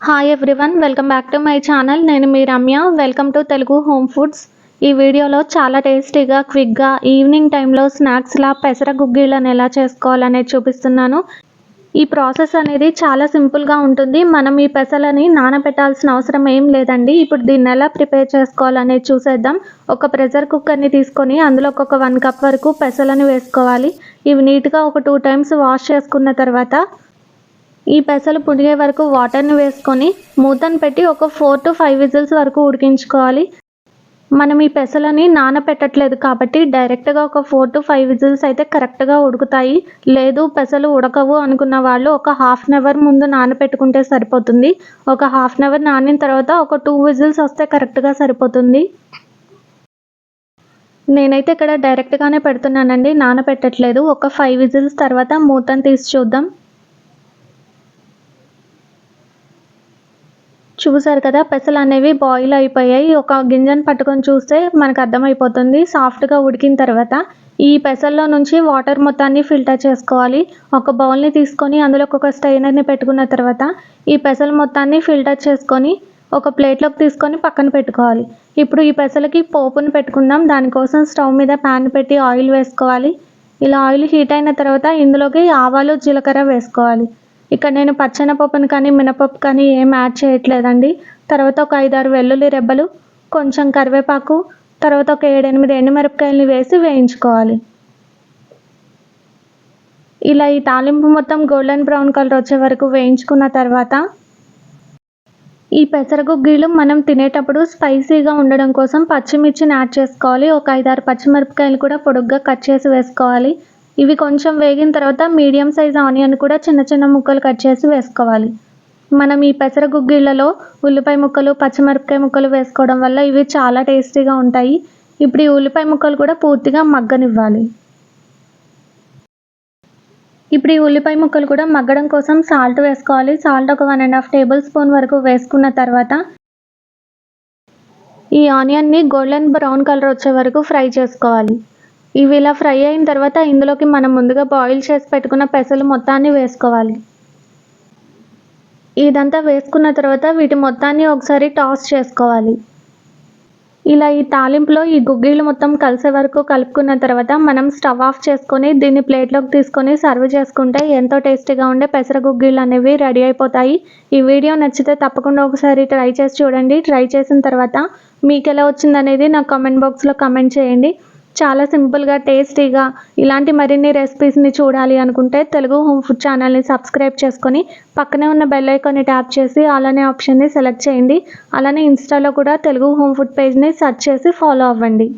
Hi everyone, welcome back to my channel. నేను మీ Ramya. Welcome to Telugu home foods. ఈ వీడియోలో చాలా టేస్టీగా, క్విక్గా ఈవినింగ్ టైంలో స్నాక్స్లా పెసర గుగ్గిళ్ళని ఎలా చేసుకోవాలనేది చూపిస్తున్నాను. ఈ ప్రాసెస్ అనేది చాలా సింపుల్గా ఉంటుంది. మనం ఈ పెసలని నానబెట్టాల్సిన అవసరం ఏం లేదండి. ఇప్పుడు దీన్ని ఎలా ప్రిపేర్ చేసుకోవాలనేది చూసేద్దాం. ఒక ప్రెషర్ కుక్కర్ని తీసుకొని అందులో ఒక 1 కప్ వరకు పెసలని వేసుకోవాలి. ఇవి నీట్గా ఒక 2 టైమ్స్ వాష్ చేసుకున్న తర్వాత ఈ పెసలు పుడిగే వరకు వాటర్ని వేసుకొని మూతను పెట్టి ఒక 4 to 5 విజిల్స్ వరకు ఉడికించుకోవాలి. మనం ఈ పెసలని నానపెట్టట్లేదు కాబట్టి డైరెక్ట్గా ఒక 4 to 5 విజిల్స్ అయితే కరెక్ట్గా ఉడుకుతాయి. లేదు పెసలు ఉడకవు అనుకున్న వాళ్ళు ఒక హాఫ్ అన్ అవర్ ముందు నానపెట్టుకుంటే సరిపోతుంది. ఒక హాఫ్ అన్ అవర్ నానిన తర్వాత ఒక 2 విజిల్స్ వస్తే కరెక్ట్గా సరిపోతుంది. నేనైతే ఇక్కడ డైరెక్ట్గానే పెడుతున్నానండి, నానపెట్టట్లేదు. ఒక 5 విజిల్స్ తర్వాత మూతను తీసి చూద్దాం. చూసారు కదా, పెసలు అనేవి బాయిల్ అయిపోయాయి. ఒక గింజను పట్టుకొని చూస్తే మనకు అర్థమైపోతుంది. సాఫ్ట్గా ఉడికిన తర్వాత ఈ పెసల్లో నుంచి వాటర్ మొత్తాన్ని ఫిల్టర్ చేసుకోవాలి. ఒక బౌల్ని తీసుకొని అందులో ఒక స్ట్రైనర్ని పెట్టుకున్న తర్వాత ఈ పెసలు మొత్తాన్ని ఫిల్టర్ చేసుకొని ఒక ప్లేట్లోకి తీసుకొని పక్కన పెట్టుకోవాలి. ఇప్పుడు ఈ పెసలకి పోపును పెట్టుకుందాం. దానికోసం స్టవ్ మీద ప్యాన్ పెట్టి ఆయిల్ వేసుకోవాలి. ఇలా ఆయిల్ హీట్ అయిన తర్వాత ఇందులోకి ఆవాలు, జీలకర్ర వేసుకోవాలి. ఇక్కడ నేను పచ్చెనపప్పును కానీ మినపప్పు కానీ ఏం యాడ్ చేయట్లేదండి. తర్వాత ఒక 5-6 వెల్లుల్లి రెబ్బలు, కొంచెం కరివేపాకు, తర్వాత ఒక 7-8 ఎండుమిరపకాయలని వేసి వేయించుకోవాలి. ఇలా ఈ తాలింపు మొత్తం గోల్డెన్ బ్రౌన్ కలర్ వచ్చే వరకు వేయించుకున్న తర్వాత ఈ పెసర గుగ్గిళ్ళు మనం తినేటప్పుడు స్పైసీగా ఉండడం కోసం పచ్చిమిర్చిని యాడ్ చేసుకోవాలి. ఒక 5-6 పచ్చిమిరపకాయలు కూడా పొడుగ్గా కట్ చేసి వేసుకోవాలి. ఇవి కొంచెం వేగిన తర్వాత మీడియం సైజ్ ఆనియన్ కూడా చిన్న చిన్న ముక్కలు కట్ చేసి వేసుకోవాలి. మనం ఈ పెసర గుగ్గిళ్ళలో ఉల్లిపాయ ముక్కలు, పచ్చిమిరపకాయ ముక్కలు వేసుకోవడం వల్ల ఇవి చాలా టేస్టీగా ఉంటాయి. ఇప్పుడు ఈ ఉల్లిపాయ ముక్కలు కూడా పూర్తిగా మగ్గనివ్వాలి. ఇప్పుడు ఈ ఉల్లిపాయ ముక్కలు కూడా మగ్గడం కోసం సాల్ట్ వేసుకోవాలి. సాల్ట్ ఒక 1.5 టేబుల్ స్పూన్ వరకు వేసుకున్న తర్వాత ఈ ఆనియన్ని గోల్డెన్ బ్రౌన్ కలర్ వచ్చే వరకు ఫ్రై చేసుకోవాలి. ఇవి ఇలా ఫ్రై అయిన తర్వాత ఇందులోకి మనం ముందుగా బాయిల్ చేసి పెట్టుకున్న పెసలు మొత్తాన్ని వేసుకోవాలి. ఇదంతా వేసుకున్న తర్వాత వీటి మొత్తాన్ని ఒకసారి టాస్ చేసుకోవాలి. ఇలా ఈ తాలింపులో ఈ గుగ్గిళ్ళు మొత్తం కలిసే వరకు కలుపుకున్న తర్వాత మనం స్టవ్ ఆఫ్ చేసుకొని దీన్ని ప్లేట్లోకి తీసుకొని సర్వ్ చేసుకుంటే ఎంతో టేస్టీగా ఉండే పెసర గుగ్గిళ్ళు అనేవి రెడీ అయిపోతాయి. ఈ వీడియో నచ్చితే తప్పకుండా ఒకసారి ట్రై చేసి చూడండి. ట్రై చేసిన తర్వాత మీకు ఎలా వచ్చిందనేది నాకు కామెంట్ బాక్స్లో కామెంట్ చేయండి. చాలా సింపుల్గా, టేస్టీగా ఇలాంటి మరిన్ని రెసిపీస్ని చూడాలి అనుకుంటే తెలుగు హోమ్ ఫుడ్ ఛానల్ని సబ్స్క్రైబ్ చేసుకొని పక్కనే ఉన్న బెల్ ఐకాన్ని ట్యాప్ చేసి అలానే ఆప్షన్ని సెలెక్ట్ చేయండి. అలానే ఇన్స్టాలో కూడా తెలుగు హోమ్ ఫుడ్ పేజ్ని సెర్చ్ చేసి ఫాలో అవ్వండి.